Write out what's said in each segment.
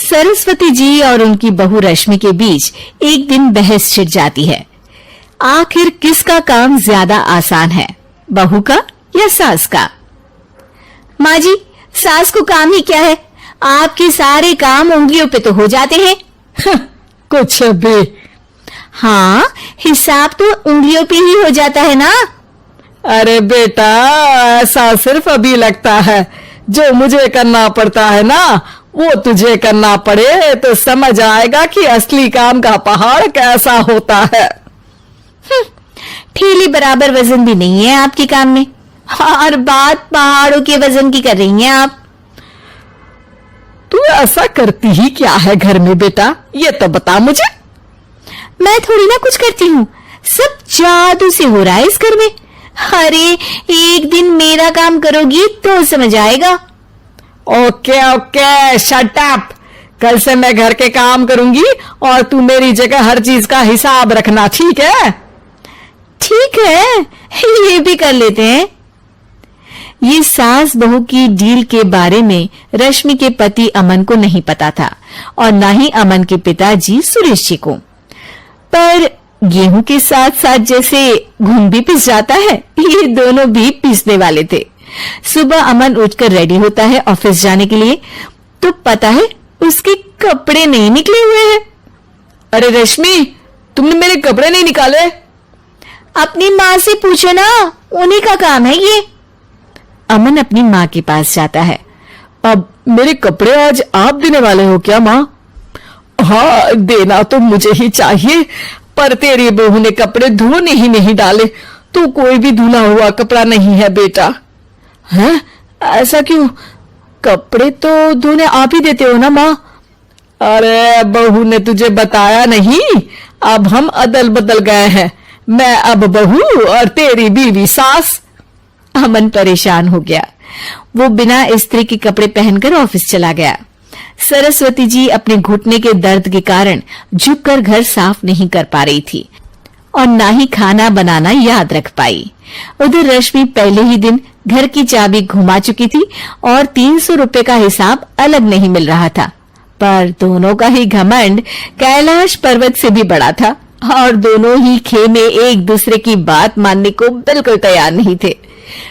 सरस्वती जी और उनकी बहू रश्मि के बीच एक दिन बहस छिड़ जाती है। आखिर किसका काम ज्यादा आसान है, बहू का या सास का? माँ जी, सास को काम ही क्या है, आपके सारे काम उंगलियों पे तो हो जाते हैं। कुछ भी। हाँ, हिसाब तो उंगलियों पे ही हो जाता है ना। अरे बेटा, ऐसा सिर्फ अभी लगता है, जो मुझे करना पड़ता है ना वो तुझे करना पड़े तो समझ आएगा कि असली काम का पहाड़ कैसा होता है। ठेली बराबर वजन भी नहीं है आपके काम में, और बात पहाड़ों के वजन की कर रही हैं आप। तू ऐसा करती ही क्या है घर में बेटा, ये तो बता मुझे। मैं थोड़ी ना कुछ करती हूँ, सब जादू से हो रहा है इस घर में। अरे एक दिन मेरा काम करोगी तो समझ आएगा। Okay okay, shut up. कल से मैं घर के काम करूंगी और तू मेरी जगह हर चीज का हिसाब रखना, ठीक है? ठीक है, ये भी कर लेते हैं। ये सास बहू की डील के बारे में रश्मि के पति अमन को नहीं पता था और न ही अमन के पिताजी सुरेश जी को। पर गेहूं के साथ साथ जैसे घुन भी पिस जाता है, ये दोनों भी पिसने वाले थे। सुबह अमन उठकर रेडी होता है ऑफिस जाने के लिए, तो पता है उसके कपड़े नहीं निकले हुए हैं। अरे रश्मि, तुमने मेरे कपड़े नहीं निकाले? अपनी माँ से पूछो ना, उन्हीं का काम है ये। अमन अपनी माँ के पास जाता है। अब मेरे कपड़े आज आप देने वाले हो क्या माँ? हाँ, देना तो मुझे ही चाहिए, पर तेरी बहू ने कपड़े धोने ही नहीं डाले, तो कोई भी धुला हुआ कपड़ा नहीं है बेटा। हैं? ऐसा क्यों? कपड़े तो धोने आप ही देते हो ना माँ? अरे बहू ने तुझे बताया नहीं, अब हम अदल बदल गए हैं, मैं अब बहू और तेरी बीवी सास। अमन परेशान हो गया। वो बिना इस्त्री के कपड़े पहनकर ऑफिस चला गया। सरस्वती जी अपने घुटने के दर्द के कारण झुककर घर साफ नहीं कर पा रही थी और ना ही खाना बनाना याद रख पाई। उधर रश्मि पहले ही दिन घर की चाबी घुमा चुकी थी और 300 रुपए का हिसाब अलग नहीं मिल रहा था, पर दोनों का ही घमंड कैलाश पर्वत से भी बड़ा था और दोनों ही खेमे एक दूसरे की बात मानने को बिल्कुल तैयार नहीं थे।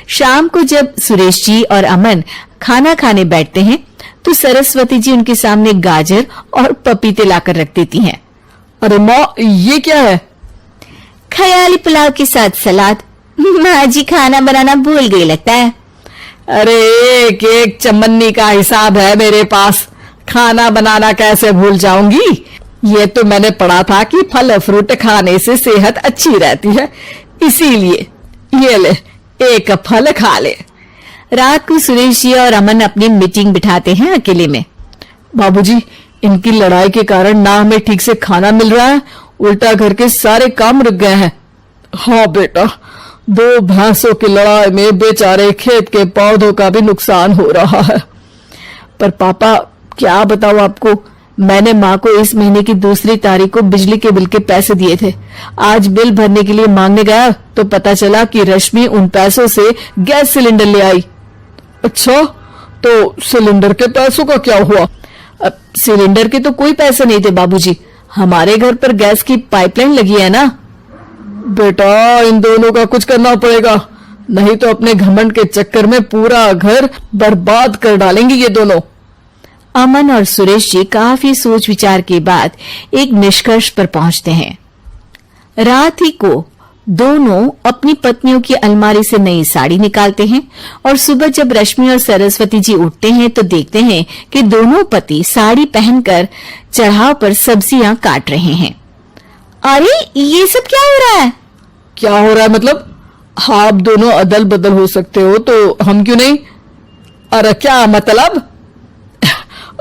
शाम को जब सुरेश जी और अमन खाना खाने बैठते हैं तो सरस्वती जी उनके सामने गाजर और पपीते लाकर रख देती हैं। अरे माँ, ये क्या है? ख्याली पुलाव के साथ सलाद। माँ जी खाना बनाना भूल गई लगता है। अरे एक एक चमन्नी का हिसाब है मेरे पास, खाना बनाना कैसे भूल जाऊंगी? ये तो मैंने पढ़ा था कि फल फ्रूट खाने से सेहत अच्छी रहती है, इसीलिए ये ले, एक फल खा ले। रात को सुरेश जी और अमन अपनी मीटिंग बिठाते हैं अकेले में। बाबूजी, इनकी लड़ाई के कारण ना हमें ठीक से खाना मिल रहा है, उल्टा घर के सारे काम रुक गए हैं। हाँ बेटा, 2 भैंसों की लड़ाई में बेचारे खेत के पौधों का भी नुकसान हो रहा है। पर पापा, क्या बताऊं आपको, मैंने माँ को इस महीने की 2 तारीख को बिजली के बिल के पैसे दिए थे। आज बिल भरने के लिए मांगने गया तो पता चला कि रश्मि उन पैसों से गैस सिलेंडर ले आई। अच्छा, तो सिलेंडर के पैसों का क्या हुआ? अब सिलेंडर के तो कोई पैसे नहीं थे बाबूजी, हमारे घर पर गैस की पाइपलाइन लगी है ना। बेटा, इन दोनों का कुछ करना पड़ेगा, नहीं तो अपने घमंड के चक्कर में पूरा घर बर्बाद कर डालेंगे ये दोनों। अमन और सुरेश जी काफी सोच विचार के बाद एक निष्कर्ष पर पहुंचते हैं। रात ही को दोनों अपनी पत्नियों की अलमारी से नई साड़ी निकालते हैं और सुबह जब रश्मि और सरस्वती जी उठते हैं तो देखते हैं कि दोनों पति साड़ी पहनकर चढ़ाव पर सब्जियां काट रहे हैं। अरे ये सब क्या हो रहा है? क्या हो रहा है मतलब? आप दोनों अदल बदल हो सकते हो तो हम क्यों नहीं? अरे क्या मतलब?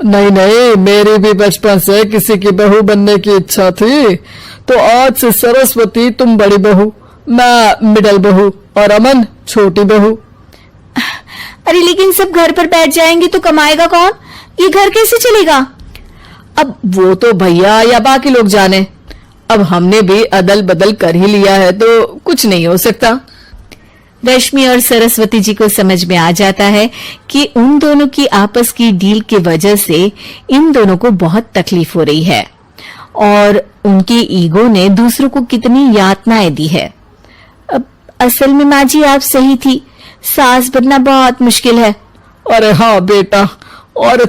नहीं नहीं, मेरी भी बचपन से किसी की बहू बनने की इच्छा थी, तो आज से सरस्वती तुम बड़ी बहू, मैं मिडल बहू और अमन छोटी बहू। अरे लेकिन सब घर पर बैठ जाएंगे तो कमाएगा कौन? ये घर कैसे चलेगा? अब वो तो भैया या बाकी लोग जाने, अब हमने भी अदल बदल कर ही लिया है तो कुछ नहीं हो सकता। रश्मि और सरस्वती जी को समझ में आ जाता है कि उन दोनों की आपस की डील की वजह से इन दोनों को बहुत तकलीफ हो रही है और उनकी ईगो ने दूसरों को कितनी यातनाएं दी है। अब असल में माँ जी आप सही थी, सास बनना बहुत मुश्किल है। अरे हाँ बेटा, और